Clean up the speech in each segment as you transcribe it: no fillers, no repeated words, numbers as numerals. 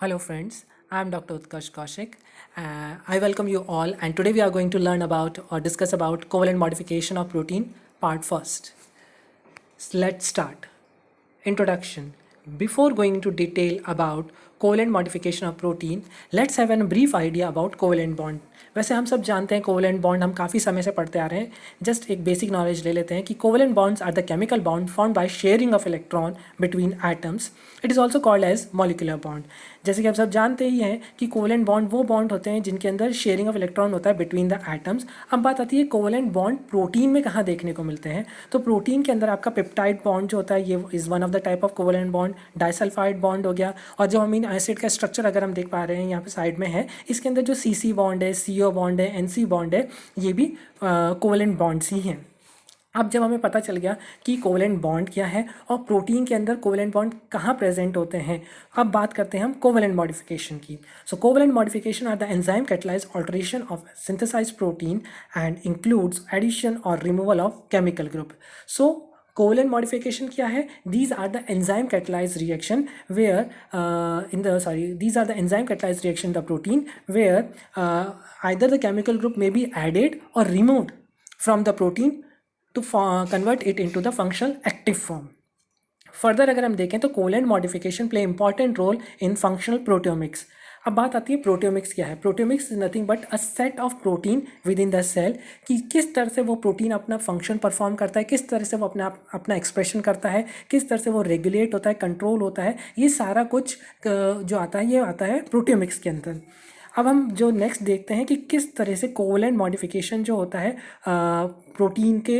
Hello, friends. I'm Dr. Utkarsh Kaushik. I welcome you all, and today we are going to learn about or discuss about covalent modification of protein, part first. So let's start. Introduction. Before going into detail about covalent modification of protein, let's have a brief idea about covalent bond. वैसे हम सब जानते हैं covalent bond हम काफ़ी समय से पढ़ते आ रहे हैं. जस्ट एक बेसिक नॉलेज ले लेते हैं कि covalent bonds are the chemical bond form by sharing of electron between atoms. It is also called as molecular bond. जैसे कि आप सब जानते ही हैं कि कोवलेंट बॉन्ड वो बॉन्ड होते हैं जिनके अंदर शेयरिंग ऑफ इलेक्ट्रॉन होता है बिटवीन द एटम्स. अब बात आती है कोवलेंट बॉन्ड प्रोटीन में कहाँ देखने को मिलते हैं. तो प्रोटीन के अंदर आपका पेप्टाइड बॉन्ड जो होता है ये is one of the type of covalent bond. Disulphide bond हो गया. और जो अमीनो एसिड का स्ट्रक्चर अगर हम देख पा रहे हैं यहाँ पे साइड में है, इसके अंदर जो CC बॉन्ड है, CO बॉन्ड है, NC बॉन्ड है, ये भी कोवलेंट बॉन्ड्स ही हैं. अब जब हमें पता चल गया कि कोवलेंट बॉन्ड क्या है और प्रोटीन के अंदर कोवलेंट बॉन्ड कहाँ प्रेजेंट होते हैं, अब बात करते हैं हम कोवलेंट मॉडिफिकेशन की. So covalent modification are the enzyme catalyse alteration of synthesised protein and includes addition और removal of chemical group. So covalent modification क्या है? These are the enzyme catalyzed reaction where these are the enzyme catalyzed reaction in the protein where either the chemical group may be added or removed from the protein to convert it into the functional active form. Further अगर हम देखें तो covalent modification play important role in functional proteomics. अब बात आती है proteomics क्या है. Proteomics is nothing but a set of protein within the cell कि किस तरह से वो प्रोटीन अपना फंक्शन परफॉर्म करता है, किस तरह से वो अपना एक्सप्रेशन करता है, किस तरह से वो रेगुलेट होता है, कंट्रोल होता है. ये सारा कुछ जो आता है ये आता है प्रोटियोमिक्स के अंदर. अब हम जो नेक्स्ट देखते हैं कि किस तरह से कोवलेंट मॉडिफिकेशन जो होता है प्रोटीन के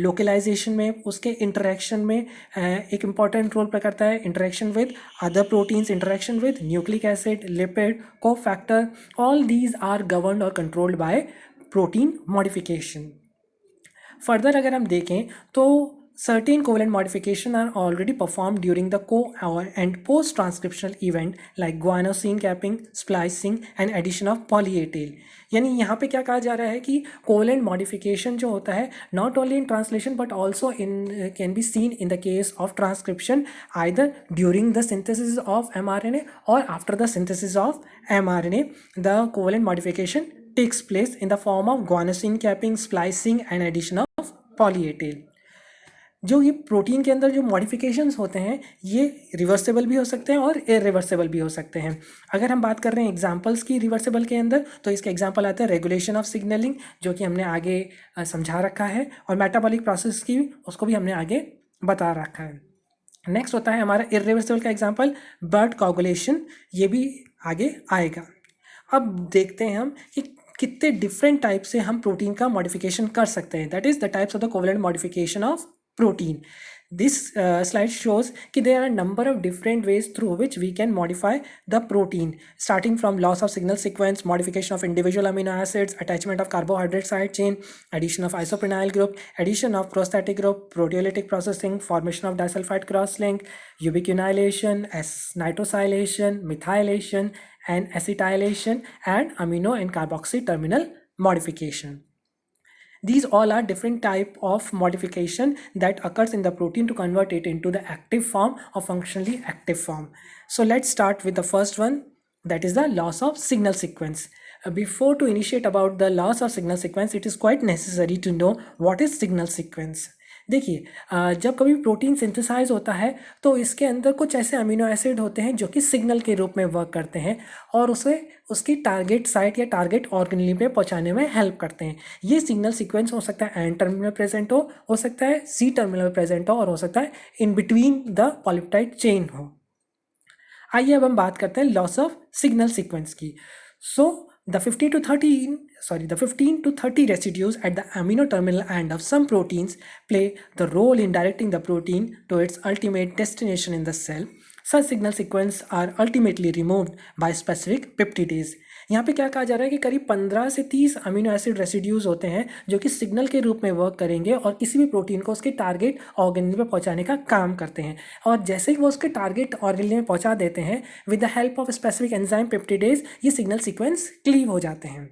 लोकलाइजेशन में, उसके इंटरेक्शन में एक इम्पॉर्टेंट रोल प्ले करता है. Interaction with other proteins, interaction with nucleic acid, lipid, cofactor, all these are governed और controlled by protein modification. Further अगर हम देखें तो certain covalent modification are already performed during the co- and post-transcriptional event like guanosine capping, splicing and addition of poly-A tail. यानी यहाँ पे क्या कहा जा रहा है कि कोवलेंट मॉडिफिकेशन जो होता है not only in translation but also in can be seen in the case of transcription either during the synthesis of mRNA और after the synthesis of mRNA. The covalent modification takes place in the form of guanosine capping, splicing and addition of poly-A tail. जो ये protein के अंदर जो modifications होते हैं ये reversible भी हो सकते हैं और इरिवर्सेबल भी हो सकते हैं. अगर हम बात कर रहे हैं एग्जांपल्स की रिवर्सेबल के अंदर तो इसके एग्जांपल आते हैं रेगुलेशन ऑफ सिग्नलिंग जो कि हमने आगे समझा रखा है, और मेटाबॉलिक प्रोसेस की उसको भी हमने आगे बता रखा है. नेक्स्ट होता है हमारा इरिवर्सेबल का एग्जांपल ब्लड कोगुलेशन, ये भी आगे आएगा. अब देखते हैं हम कि कितने डिफरेंट टाइप से हम प्रोटीन का मॉडिफिकेशन कर सकते हैं. That is the types of the covalent modification of protein. This slide shows that there are a number of different ways through which we can modify the protein, starting from loss of signal sequence, modification of individual amino acids, attachment of carbohydrate side chain, addition of isoprenyl group, addition of prosthetic group, proteolytic processing, formation of disulfide cross-link, ubiquinylation, nitrosylation, methylation and acetylation, and amino and carboxy terminal modification. These all are different type of modification that occurs in the protein to convert it into the active form or functionally active form. So let's start with the first one, that is the loss of signal sequence. Before to initiate about the loss of signal sequence, it is quite necessary to know what is signal sequence. देखिए जब कभी protein synthesise होता है तो इसके अंदर कुछ ऐसे अमीनो एसिड होते हैं जो कि सिग्नल के रूप में वर्क करते हैं और उसे उसकी टारगेट साइट या टारगेट ऑर्गेनेल पे पहुंचाने में हेल्प करते हैं. ये सिग्नल सीक्वेंस हो सकता है एन टर्मिनल प्रेजेंट हो सकता है सी टर्मिनल प्रेजेंट हो, और हो सकता है in between the polypeptide chain हो. आइए अब हम बात करते हैं लॉस ऑफ सिग्नल सीक्वेंस की. सो the 15 to 30 residues at the amino terminal end of some proteins play the role in directing the protein to its ultimate destination in the cell. Such signal sequences are ultimately removed by specific peptidase. यहाँ पे क्या कहा जा रहा है कि करीब 15 से 30 अमीनो एसिड रेसिड्यूज होते हैं जो कि सिग्नल के रूप में वर्क करेंगे और किसी भी प्रोटीन को उसके टारगेट ऑर्गेनेल में पहुंचाने का काम करते हैं. और जैसे ही वो उसके टारगेट ऑर्गेनेल में पहुंचा देते हैं with the help of specific enzyme peptidase, ये सिग्नल सीक्वेंस क्लीव हो जाते हैं.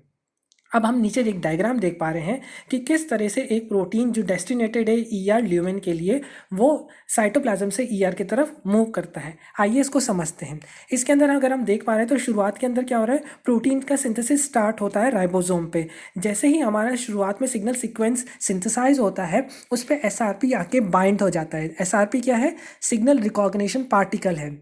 अब हम नीचे एक डायग्राम देख पा रहे हैं कि किस तरह से एक प्रोटीन जो डेस्टिनेटेड है ईआर ल्यूमेन के लिए, वो साइटोप्लाज्म से ईआर की तरफ मूव करता है। आइए इसको समझते हैं। इसके अंदर अगर हम देख पा रहे हैं तो शुरुआत के अंदर क्या हो रहा है, प्रोटीन का सिंथेसिस स्टार्ट होता है राइबोसोम पे। जैसे ही हमारा शुरुआत में सिग्नल सीक्वेंस सिंथेसाइज होता है, उस पर एसआरपी आके बाइंड हो जाता है। एसआरपी क्या है? सिग्नल रिकॉग्निशन पार्टिकल है।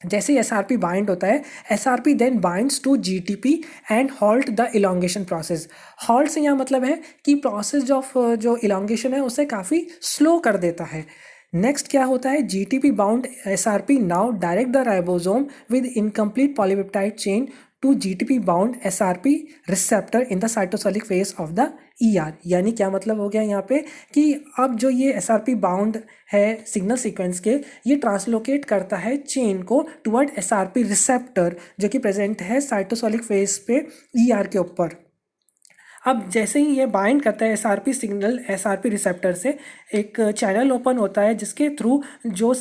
जैसे ही एसआरपी बाइंड होता है, SRP then binds to GTP and halt the elongation process. Halt से यहाँ मतलब है कि प्रोसेस ऑफ जो इलोंगेशन है उसे काफ़ी स्लो कर देता है। नेक्स्ट क्या होता है, GTP bound SRP now direct the ribosome with incomplete polypeptide chain to GTP bound SRP receptor in the cytosolic phase of the ER. यानी क्या मतलब हो गया यहाँ पे कि अब जो ये एसआरपी बाउंड है सिग्नल सीक्वेंस के, ये ट्रांसलोकेट करता है चेन को टुवर्ड एसआरपी रिसेप्टर जो कि प्रेजेंट है साइटोसोलिक फेज पे ईआर के ऊपर। अब जैसे ही ये बाइंड करता है एसआरपी सिग्नल एसआरपी रिसेप्टर से, एक चैनल ओपन होता है जिसके थ्रू जो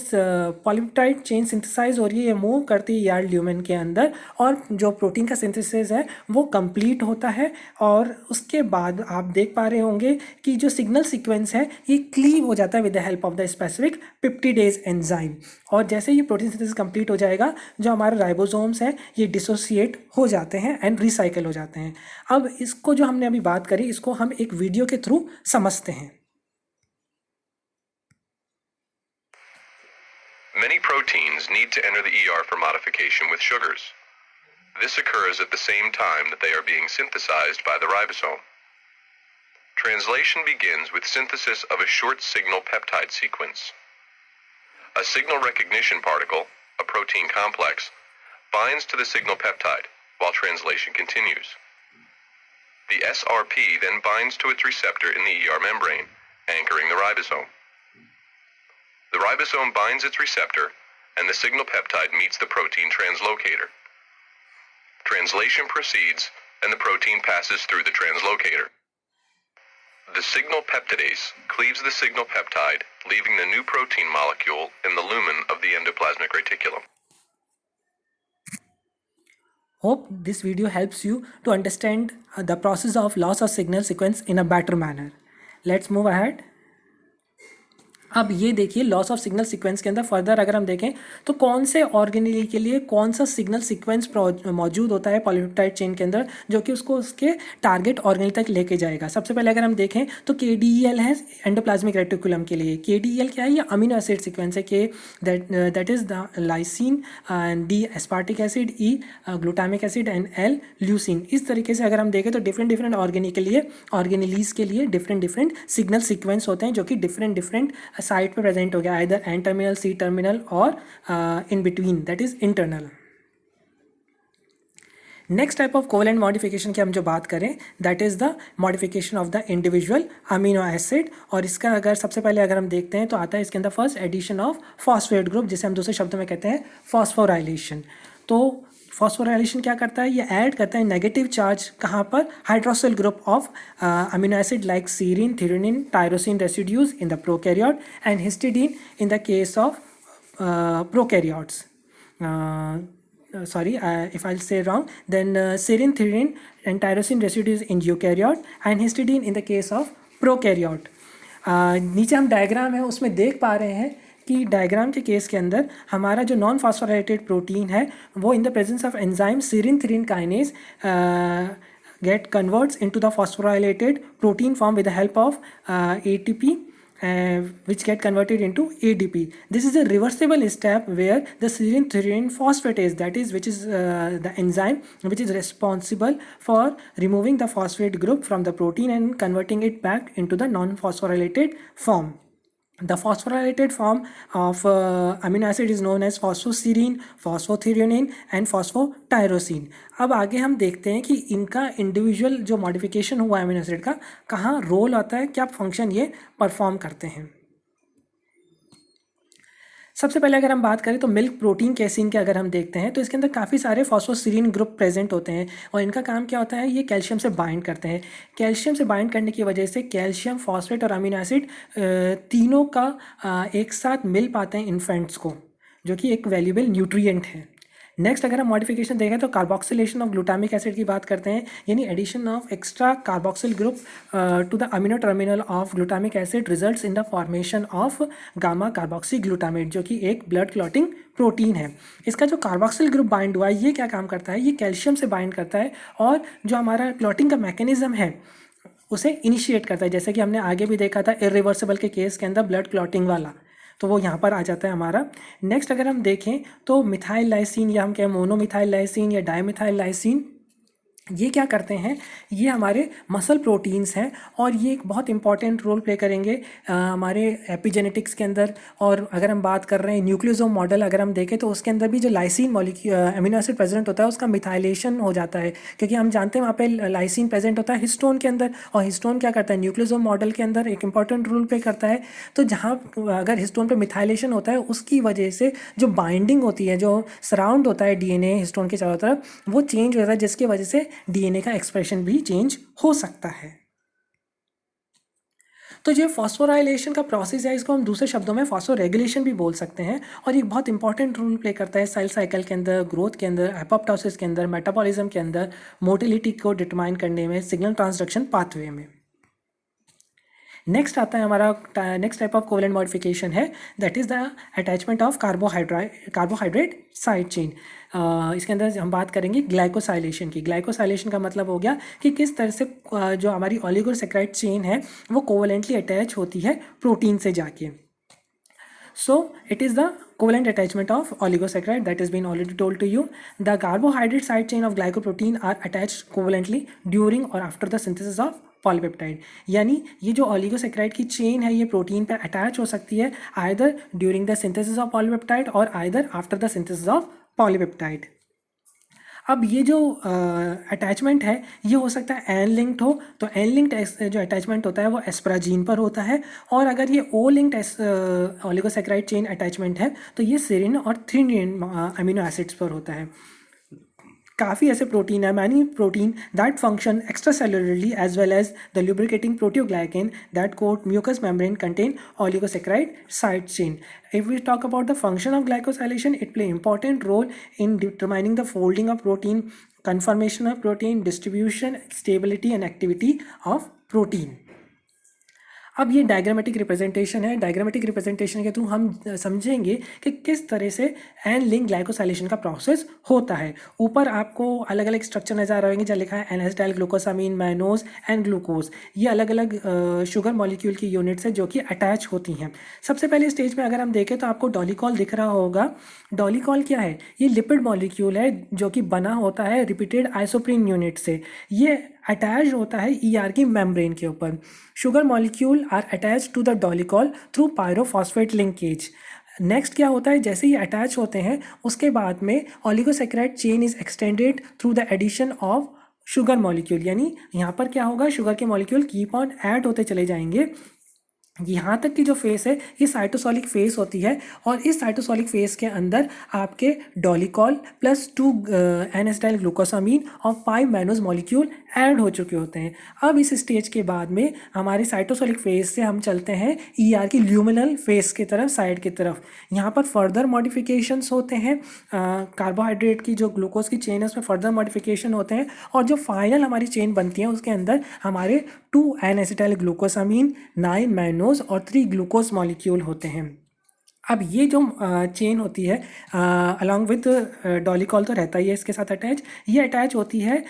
पॉलीपेप्टाइड चेन सिंथेसाइज हो रही है, ये मूव करती है ईआर ल्यूमेन के अंदर, और जो प्रोटीन का सिंथेसिस है वो कंप्लीट होता है। और उसके बाद आप देख पा रहे होंगे कि जो सिग्नल सीक्वेंस है ये क्लीव हो जाता है with the help of the specific peptidase enzyme. और जैसे ये प्रोटीन सिंथेसिस कंप्लीट हो जाएगा, जो हमारे राइबोसोम्स हैं ये डिसोसिएट हो जाते हैं एंड रिसाइकल हो जाते हैं। अब इसको जो हमने अभी बात करी, इसको हम एक वीडियो के थ्रू समझते हैं। Many proteins need to enter the ER for modification with sugars. This occurs at the same time that they are being synthesized by the ribosome. Translation begins with synthesis of a short signal peptide sequence. A signal recognition particle, a protein complex, binds to the signal peptide while translation continues. The SRP then binds to its receptor in the ER membrane, anchoring the ribosome. The ribosome binds its receptor, and the signal peptide meets the protein translocator. Translation proceeds, and the protein passes through the translocator. The signal peptidase cleaves the signal peptide, leaving the new protein molecule in the lumen of the endoplasmic reticulum. Hope this video helps you to understand the process of loss of signal sequence in a better manner. Let's move ahead. अब ये देखिए, loss of signal sequence के अंदर further अगर हम देखें तो कौन से ऑर्गेनेल के लिए कौन सा सिग्नल सीक्वेंस मौजूद होता है पॉलीपेप्टाइड चेन के अंदर, जो कि उसको उसके टारगेट ऑर्गेनेल तक लेके जाएगा। सबसे पहले अगर हम देखें तो KDEL है एंडोप्लाज्मिक रेटिकुलम के लिए। KDEL क्या है? ये अमीनो एसिड सीक्वेंस है। के that is the lysine, D aspartic acid, E glutamic acid and L leucine. इस तरीके से अगर हम देखें तो डिफरेंट ऑर्गेनिक के लिए, ऑर्गेनेलीज के लिए डिफरेंट सिग्नल सीक्वेंस होते हैं जो कि डिफरेंट साइड पे प्रेजेंट हो गया, either N terminal, C terminal और in between, that is internal. Next type of covalent modification की हम जो बात करें, that is the modification of the individual amino acid. और इसका अगर सबसे पहले अगर हम देखते हैं तो आता है इसके अंदर first edition of phosphate group, जिसे हम दूसरे शब्दों में कहते हैं फॉस्फोराइलेशन। तो फॉस्फोराइलेशन क्या करता है? ये ऐड करता है नेगेटिव चार्ज कहाँ पर? Hydroxyl group of amino acid like serine, threonine, tyrosine residues in the prokaryote and histidine in the case of prokaryotes. Sorry, if I'll say wrong, then serine, threonine and tyrosine residues in eukaryote and histidine in the case of prokaryote. नीचे हम diagram है उसमें देख पा रहे हैं कि diagram के केस के अंदर हमारा जो नॉन फॉस्फोराइलेटेड प्रोटीन है वो in the presence of enzyme serine threonine kinase get converts into the phosphorylated protein form with the help of ATP, which get converted into ADP. This is a reversible step where the serine threonine phosphatase, that is which is the enzyme which is responsible for removing the phosphate group from the protein and converting it back into the non-phosphorylated form. The phosphorylated form of amino acid is known as phosphoserine, phosphothreonine and phosphotyrosine. अब आगे हम देखते हैं कि इनका individual जो modification हुआ amino acid का कहाँ रोल आता है, क्या फंक्शन ये परफॉर्म करते हैं। सबसे पहले अगर हम बात करें तो मिल्क प्रोटीन कैसीन के अगर हम देखते हैं तो इसके अंदर काफ़ी सारे फॉस्फोसीरीन ग्रुप प्रेजेंट होते हैं और इनका काम क्या होता है? ये कैल्शियम से बाइंड करते हैं। कैल्शियम से बाइंड करने की वजह से कैल्शियम, फॉस्फेट और अमीनो एसिड तीनों का एक साथ मिल पाते हैं इन्फेंट्स को, जो कि एक वैल्यूएबल न्यूट्रिएंट है। नेक्स्ट अगर हम मॉडिफिकेशन देखें तो कार्बोक्सिलेशन ऑफ ग्लूटामिक एसिड की बात करते हैं, यानी addition of extra carboxyl group to the amino terminal of glutamic acid results in the formation of gamma carboxy glutamate, जो कि एक ब्लड क्लॉटिंग प्रोटीन है। इसका जो कार्बोक्सिल ग्रुप बाइंड हुआ है ये क्या काम करता है, ये कैल्शियम से बाइंड करता है और जो हमारा क्लॉटिंग का मैकेनिज्म है उसे इनिशिएट करता है, जैसे कि हमने आगे भी देखा था इरिवर्सिबल के केस के अंदर ब्लड क्लॉटिंग वाला, तो वो यहाँ पर आ जाता है हमारा। नेक्स्ट अगर हम देखें तो मिथाइल लाइसिन या हम कहें मोनोमिथाइल लाइसिन या डाइमिथाइल लाइसिन, ये क्या करते हैं, ये हमारे मसल प्रोटीन्स हैं और ये एक बहुत इंपॉर्टेंट रोल प्ले करेंगे हमारे एपिजेनेटिक्स के अंदर। और अगर हम बात कर रहे हैं न्यूक्लियोसोम मॉडल अगर हम देखें तो उसके अंदर भी जो लाइसिन अमीनो एसिड प्रेजेंट होता है उसका मिथाइलेशन हो जाता है, क्योंकि हम जानते हैं वहाँ पे लाइसिन प्रेजेंट होता है हिस्टोन के अंदर, और हिस्टोन क्या करता है, न्यूक्लियोसोम मॉडल के अंदर एक इंपॉर्टेंट रोल प्ले करता है। तो जहाँ अगर हिस्टोन पे मिथाइलेशन होता है उसकी वजह से जो बाइंडिंग होती है, जो सराउंड होता है डीएनए हिस्टोन के चारों तरफ, वो चेंज हो जाता है, जिसकी वजह से डीएनए का एक्सप्रेशन भी चेंज हो सकता है। तो जो फॉस्फोराइलेशन का प्रोसेस है इसको हम दूसरे शब्दों में फॉस्फोरेगुलेशन भी बोल सकते हैं, और एक बहुत इंपॉर्टेंट रोल प्ले करता है सेल साइकिल के अंदर, ग्रोथ के अंदर, एपोप्टोसिस के अंदर, मेटाबॉलिज्म के अंदर, मोटिलिटी को डिटरमाइन करने में, सिग्नल ट्रांसडक्शन पाथवे में। नेक्स्ट आता है हमारा next type of covalent modification है, that is the attachment of carbohydrate side chain. इसके अंदर हम बात करेंगे ग्लाइकोसाइलेशन की। ग्लाइकोसाइलेशन का मतलब हो गया कि किस तरह से जो हमारी ओलिगोसैकेराइड चेन है वो कोवेलेंटली अटैच होती है प्रोटीन से जाके। So it is the covalent attachment of oligosaccharide that has been already told to you. The carbohydrate side chain of glycoprotein are attached covalently during or after the synthesis of polypeptide, यानी ये जो ऑलिगोसैकेराइड की chain है ये protein पर attach हो सकती है either during the synthesis of polypeptide और either after the synthesis of polypeptide. अब ये जो अटैचमेंट है ये हो सकता है एन लिंक्ड हो, तो एन लिंक्ड जो अटैचमेंट होता है वो एस्पराजीन पर होता है, और अगर ये O linked oligosaccharide chain attachment है तो ये सेरिन और थ्रीनिन अमीनो एसिड्स पर होता है। काफ़ी ऐसे प्रोटीन है, many protein that function extracellularly as well as the lubricating proteoglycan that coat mucous membrane contain oligosaccharide side chain. If we talk about the function of glycosylation, it play important role in determining the folding of protein, conformation of protein, distribution, stability and activity of protein. अब ये diagrammatic representation है। Diagrammatic representation के through हम समझेंगे कि किस तरह से एन लिंक ग्लाइकोसाइलेशन का प्रोसेस होता है। ऊपर आपको अलग अलग स्ट्रक्चर नजर आ रहे होंगे जहाँ लिखा है N-acetyl glucosamine, mannose and glucose. ये अलग अलग शुगर मॉलिक्यूल की यूनिट्स है जो कि अटैच होती हैं। सबसे पहले स्टेज में अगर हम देखें तो आपको डॉलिकॉल दिख रहा होगा। डॉलिकॉल क्या है? ये लिपिड मॉलिक्यूल है जो कि बना होता है रिपीटेड आइसोप्रीन यूनिट से। ये अटैच होता है ईआर की मेम्ब्रेन के ऊपर। Sugar molecule are attach to the dolichol through pyrophosphate linkage. Next क्या होता है, जैसे ही अटैच होते हैं उसके बाद में oligosaccharide chain is extended through the addition of sugar molecule, यानी यहाँ पर क्या होगा, शुगर के मॉलिक्यूल कीप ऑन ऐड होते चले जाएंगे। यहाँ तक की जो फेस है ये साइटोसोलिक फेस होती है, और इस साइटोसोलिक फेस के अंदर आपके डॉलिकॉल प्लस 2 एन-एसिटाइल ग्लूकोसामीन और 5 मैनोज मॉलिक्यूल ऐड हो चुके होते हैं। अब इस स्टेज के बाद में हमारे साइटोसोलिक फेस से हम चलते हैं ईआर की ल्यूमिनल फेस की तरफ, साइड की तरफ। यहाँ पर फर्दर मॉडिफिकेशंस होते हैं, कार्बोहाइड्रेट की जो ग्लूकोज की चेन है उसमें फर्दर मॉडिफिकेशन होते हैं, और जो फाइनल हमारी चेन बनती है उसके अंदर हमारे 2 एन-एसिटाइल ग्लूकोसामीन, 9 मैनोज और 3 ग्लूकोज मॉलिक्यूल होते हैं। अब ये जो चेन होती है अलॉन्ग विद डॉलिकॉल तो रहता ही है इसके साथ अटैच, ये अटैच होती है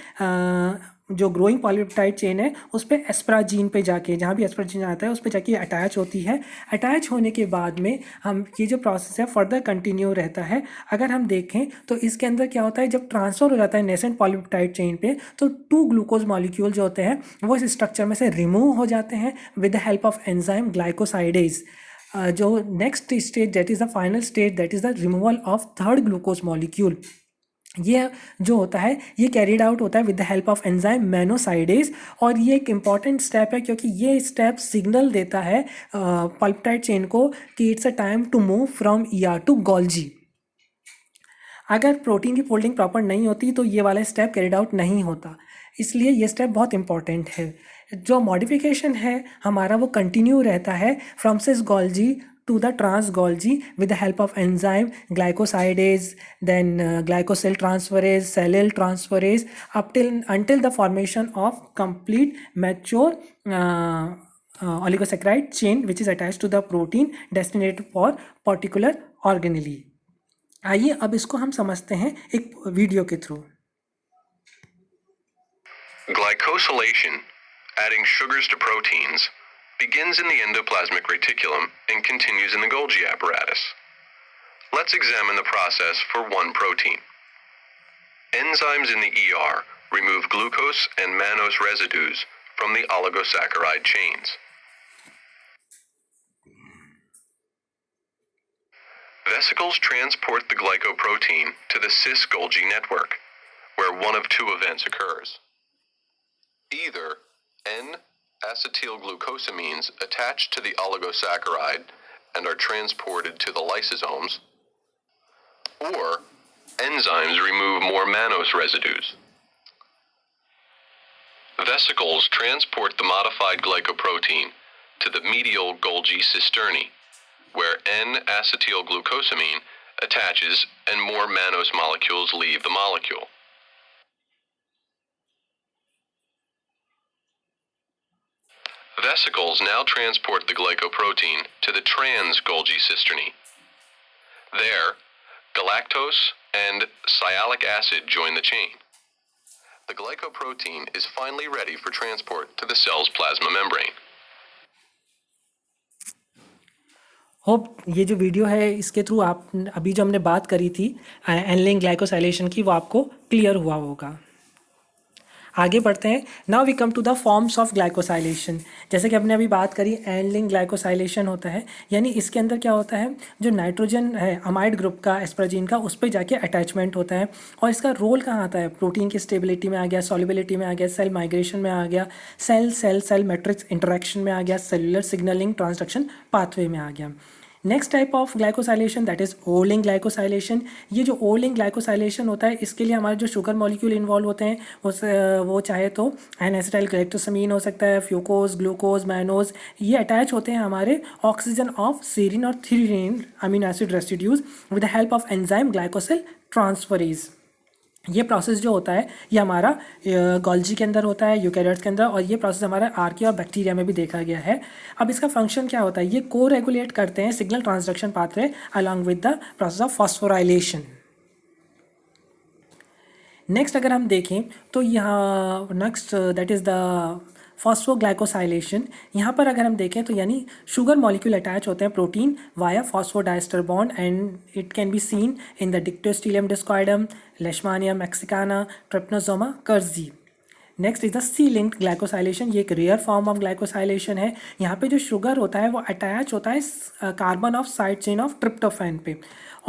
जो ग्रोइंग पॉलीपेप्टाइड चेन है उस पर एस्पराजीन पे जाके, जहाँ भी एस्पराजीन आता है उस पर जाके अटैच होती है। अटैच होने के बाद में हम ये जो प्रोसेस है फर्दर कंटिन्यू रहता है। अगर हम देखें तो इसके अंदर क्या होता है, जब ट्रांसफ़र हो जाता है नेसेंट पॉलीपेप्टाइड चेन पे तो 2 ग्लूकोज मॉलिक्यूल जो होते हैं वो इस स्ट्रक्चर में से रिमूव हो जाते हैं with the help of enzyme glycosidase. जो next stage that is the final stage that is the removal of 3rd glucose molecule. ये जो होता है ये कैरीड आउट होता है with the help of enzyme mannosidase, और ये एक इम्पॉर्टेंट स्टेप है क्योंकि ये स्टेप सिग्नल देता है पॉलीपेप्टाइड चेन को कि it's a time to move from ER to Golgi. अगर प्रोटीन की फोल्डिंग प्रॉपर नहीं होती तो ये वाला स्टेप कैरीड आउट नहीं होता, इसलिए ये स्टेप बहुत इंपॉर्टेंट है। जो मॉडिफिकेशन है हमारा वो कंटिन्यू रहता है from cis Golgi to the trans Golgi with the help of enzyme glycosidase, then glycosyl transferase, cellyl transferase, until the formation of complete mature oligosaccharide chain which is attached to the protein destined for particular organelle. आइए अब इसको हम समझते हैं एक video के through. Glycosylation, adding sugars to proteins, begins in the endoplasmic reticulum and continues in the Golgi apparatus. Let's examine the process for one protein. Enzymes in the ER remove glucose and mannose residues from the oligosaccharide chains. Vesicles transport the glycoprotein to the cis-Golgi network, where one of two events occurs. Either N-acetylglucosamines attach to the oligosaccharide and are transported to the lysosomes, or enzymes remove more mannose residues. Vesicles transport the modified glycoprotein to the medial Golgi cisternae, where N-acetylglucosamine attaches and more mannose molecules leave the molecule. Vesicles now transport the glycoprotein to the trans Golgi cisternae. There, galactose and sialic acid join the chain. The glycoprotein is finally ready for transport to the cell's plasma membrane. Hope ये जो video है इसके through आप अभी जो हमने बात करी थी एनलिंग ग्लाइकोसाइलेशन की वो आपको क्लियर हुआ होगा. आगे बढ़ते हैं. Now we come to the forms of glycosylation. जैसे कि हमने अभी बात करी एनलिंग ग्लाइकोसाइलेशन होता है, यानी इसके अंदर क्या होता है, जो नाइट्रोजन है अमाइड ग्रुप का एस्पराजीन का उस पर जाके अटैचमेंट होता है. और इसका रोल कहाँ आता है, प्रोटीन की स्टेबिलिटी में आ गया, सॉल्युबिलिटी में आ गया, सेल माइग्रेशन में आ गया, cell cell cell matrix interaction में आ गया, सेलुलर सिग्नलिंग ट्रांसडक्शन पाथवे में आ गया. Next type of glycosylation that is O linked glycosylation. ये जो ओलिंग ग्लाइकोसाइलेशन होता है इसके लिए हमारे जो शुगर मॉलिक्यूल इन्वॉल्व होते हैं वो चाहे तो एन एसिटाइल गैलेक्टोसमीन हो सकता है, फ्यूकोज, ग्लूकोज, मैनोज, ये अटैच होते हैं हमारे ऑक्सीजन ऑफ सेरीन और threonine amino acid residues with the help of enzyme glycosyl transferase. ये प्रोसेस जो होता है ये हमारा गोल्जी के अंदर होता है, यूकैरियोट्स के अंदर, और ये प्रोसेस हमारा आर्किया और बैक्टीरिया में भी देखा गया है. अब इसका फंक्शन क्या होता है, ये को रेगुलेट करते हैं signal transduction pathway along with the process of phosphorylation. Next अगर हम देखें तो यहाँ नेक्स्ट दैट इज़ द फॉस्फोग्लाइकोसाइलेशन. यहाँ पर अगर हम देखें तो यानी शुगर मॉलिक्यूल अटैच होते हैं protein via phosphodiester bond and it can be seen in the Dictyostelium discoideum, Leishmania mexicana, Trypanosoma cruzi. Next is the C linked glycosylation. ये एक रेयर फॉर्म ऑफ ग्लाइकोसाइलेशन है. यहाँ पे जो शुगर होता है वो अटैच होता है carbon of side chain of tryptophan पे,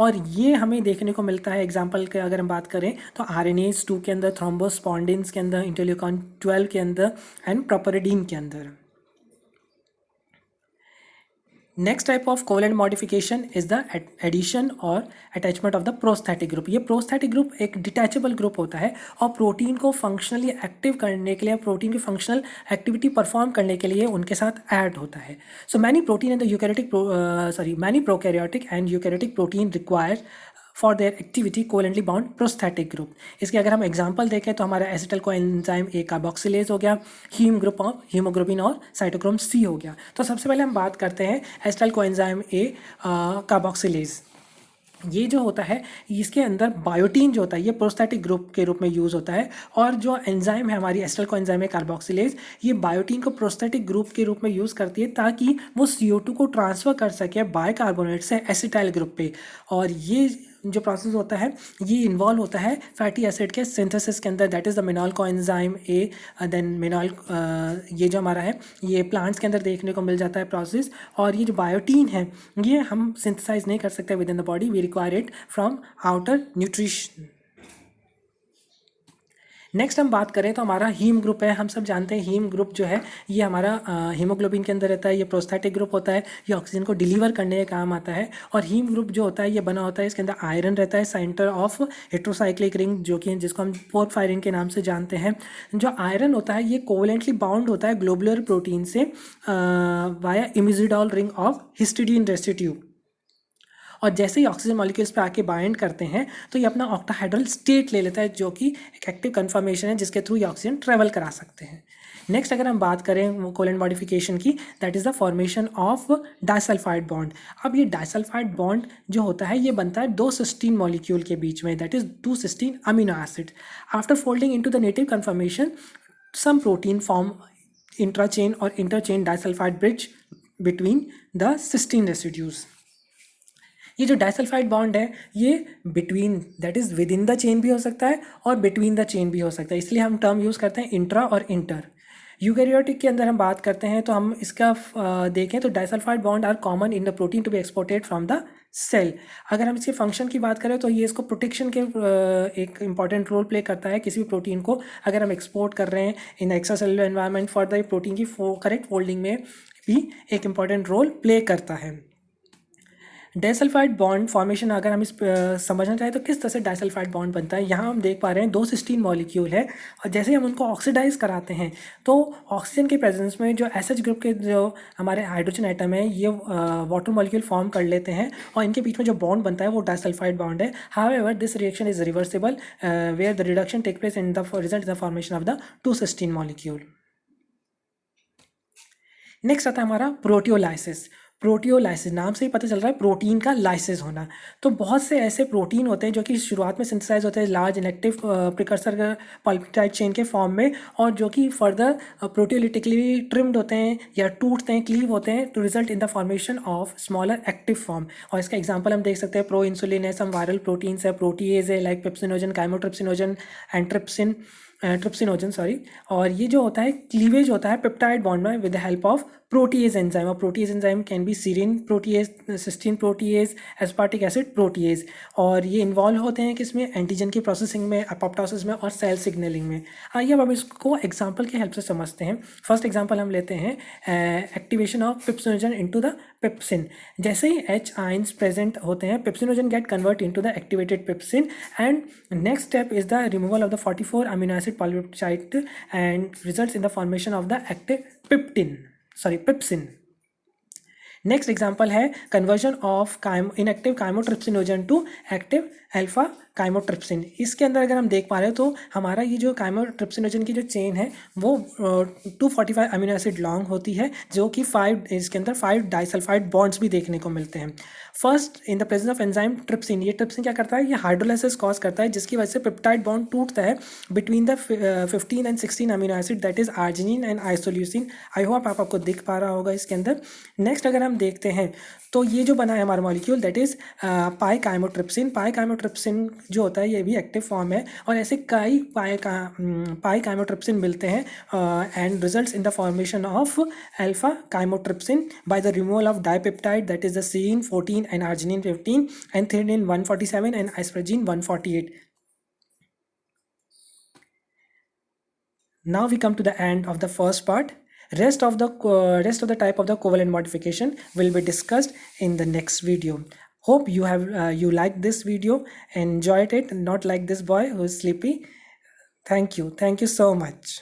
और ये हमें देखने को मिलता है. एग्जांपल के अगर हम बात करें तो आरएनएज 2 के अंदर, थ्रोम्बोस्पोंडिन्स के अंदर, इंटरल्यूकॉन 12 के अंदर एंड प्रोपेरिडीन के अंदर. Next type of covalent modification is the addition और attachment of the prosthetic group. ये प्रोस्थेटिक ग्रुप एक डिटैचेबल ग्रुप होता है और प्रोटीन को फंक्शनली एक्टिव करने के लिए, प्रोटीन की फंक्शनल एक्टिविटी परफॉर्म करने के लिए उनके साथ ऐड होता है. So many protein in the eukaryotic many prokaryotic and eukaryotic protein require for their activity covalently bound prosthetic group. इसके अगर हम एग्जांपल देखें तो हमारा एसिटल कोएंजाइम ए कार्बोक्सिलेज हो गया, हीम ग्रुप ऑफ हीमोग्लोबिन और साइटोक्रोम सी हो गया. तो सबसे पहले हम बात करते हैं एसिटल कोएंजाइम ए कार्बोक्सिलेज. ये जो होता है इसके अंदर बायोटीन जो होता है ये प्रोस्थेटिक ग्रुप के रूप में यूज़ होता है, और जो एंजाइम है हमारी एसिटल कोएंजाइम ए कार्बोक्सिलेज ये बायोटीन को प्रोस्थेटिक ग्रुप के रूप में यूज़ करती है ताकि वो CO2 को ट्रांसफ़र कर सके बाइकार्बोनेट से एसिटाइल ग्रुप पे. और ये जो प्रोसेस होता है ये इन्वॉल्व होता है फैटी एसिड के सिंथेसिस के अंदर, that is the minol coenzyme A. Then minol ये जो हमारा है ये प्लांट्स के अंदर देखने को मिल जाता है प्रोसेस. और ये जो बायोटीन है ये हम सिंथेसाइज नहीं कर सकते within the body, we require it from outer nutrition. Next हम बात करें तो हमारा हीम ग्रुप है। हम सब जानते हैं हीम ग्रुप जो है ये हमारा हीमोग्लोबिन के अंदर रहता है, ये प्रोस्थेटिक ग्रुप होता है, ये ऑक्सीजन को डिलीवर करने के काम आता है। और हीम ग्रुप जो होता है ये बना होता है, इसके अंदर आयरन रहता है, सेंटर ऑफ हेट्रोसाइक्लिक रिंग जो कि जिसको हम पोर्फायरिन के नाम से जानते हैं। जो आयरन होता है ये कोवलेंटली बाउंड होता है ग्लोबुलर प्रोटीन से via imidazole ring of histidine residue. और जैसे ही ऑक्सीजन मॉलिक्यूल्स पे आके बाइंड करते हैं तो ये अपना ऑक्टाहाइड्रल स्टेट ले लेता है, जो कि एक एक्टिव कन्फर्मेशन है जिसके थ्रू ये ऑक्सीजन ट्रेवल करा सकते हैं। नेक्स्ट अगर हम बात करें कोवेलेंट मॉडिफिकेशन की, that is the formation of disulphide bond. अब ये डाइसल्फाइड बॉन्ड जो होता है ये बनता है दो सिस्टीन मॉलिक्यूल के बीच में, that is 2 cysteine amino acid. After folding into the native conformation some protein form intrachain और interchain disulphide bridge between the cysteine residues. ये जो डाइसल्फाइड बॉन्ड है ये between that is within the chain भी हो सकता है और बिटवीन द चेन भी हो सकता है, इसलिए हम टर्म यूज़ करते हैं इंट्रा और इंटर। यूकैरियोटिक के अंदर हम बात करते हैं तो हम इसका देखें तो disulphide bond are common in the protein to be exported from the cell. अगर हम इसके फंक्शन की बात करें तो ये इसको प्रोटेक्शन के एक इंपॉर्टेंट रोल प्ले करता है। किसी भी प्रोटीन को अगर हम एक्सपोर्ट कर रहे हैं in extracellular environment for the protein की करेक्ट फोल्डिंग में भी एक इंपॉर्टेंट रोल प्ले करता है। डाइसल्फाइड बॉन्ड फॉर्मेशन अगर हम इस समझना चाहें तो किस तरह से डाइसल्फाइड बॉन्ड बनता है, यहाँ हम देख पा रहे हैं 2 सिस्टीन मॉलिक्यूल है और जैसे ही हम उनको ऑक्सीडाइज कराते हैं तो ऑक्सीजन के प्रेजेंस में जो एसएच ग्रुप के जो हमारे हाइड्रोजन एटम है ये वाटर मॉलिक्यूल फॉर्म कर लेते हैं और इनके बीच में जो बॉन्ड बनता है वो डाइसल्फाइड बॉन्ड है। However this reaction is reversible where the reduction take place in the result the formation of the 2 cysteine molecule. Next आता है हमारा प्रोटियोलाइसिस। प्रोटियोलाइसिस नाम से ही पता चल रहा है प्रोटीन का लाइसिस होना। तो बहुत से ऐसे प्रोटीन होते हैं जो कि शुरुआत में सिंथेसाइज होते हैं large inactive precursor polypeptide chain के फॉर्म में और जो कि फर्दर प्रोटियोलिटिकली ट्रिम्ड होते हैं या टूटते हैं, क्लीव होते हैं to result in the formation of smaller active form. और इसका एग्जांपल हम देख सकते हैं प्रो इंसुलिन है, सम वायरल प्रोटीन्स है, प्रोटीएज है like pepsinogen, chymotrypsinogen and trypsinogen sorry. और ये जो होता है क्लीवेज होता है पेप्टाइड बॉन्ड में with the help of protease enzyme. और protease enzyme can be serine protease, cysteine protease, aspartic acid protease. और ये इन्वॉल्व होते हैं किसमें, एंटीजन की प्रोसेसिंग में, अपोप्टोसिस में और सेल सिग्नलिंग में। आइए अब हम इसको एग्जांपल की हेल्प से समझते हैं। फर्स्ट एग्जांपल हम लेते हैं activation of pepsinogen into the pepsin. जैसे ही H आयंस प्रेजेंट होते हैं pepsinogen gate convert into the activated pepsin and next step is the removal of the 44 amino acid polypeptide and results in the formation of the active pepsin. Next example है conversion of inactive chymotrypsinogen to active alpha chymotrypsin. इसके अंदर अगर हम देख पा रहे हो तो हमारा ये जो काइमोट्रिप्सिनोजन की जो चेन है वो 245 अमीनो एसिड लॉन्ग होती है जो कि इसके अंदर 5 डाइसल्फाइड बॉन्ड्स भी देखने को मिलते हैं। First in the presence of enzyme trypsin, ये ट्रिप्सिन क्या करता है, ये हाइड्रोलाइसिस कॉज करता है जिसकी वजह से पेप्टाइड बॉन्ड टूटता है between the 15 and 16 amino acid that is arginine and isoleucine. I hope आपको दिख पा रहा होगा इसके अंदर। नेक्स्ट अगर हम देखते हैं तो ये जो बना है हमारा molecule that is pi chymotrypsin. Pi chymotrypsin जो होता है ये भी एक्टिव फॉर्म है और ऐसे कई पाई काइमोट्रिप्सिन मिलते हैं and results in the formation of alpha chymotrypsin by the removal of dipeptide that is the serine 14 and arginine 15 and threonine 147 and asparagine 148. Now we come to the end of the first part. Rest of the type of the covalent modification will be discussed in the next video. Hope you liked this video, enjoyed it, not like this boy who is sleepy. Thank you so much.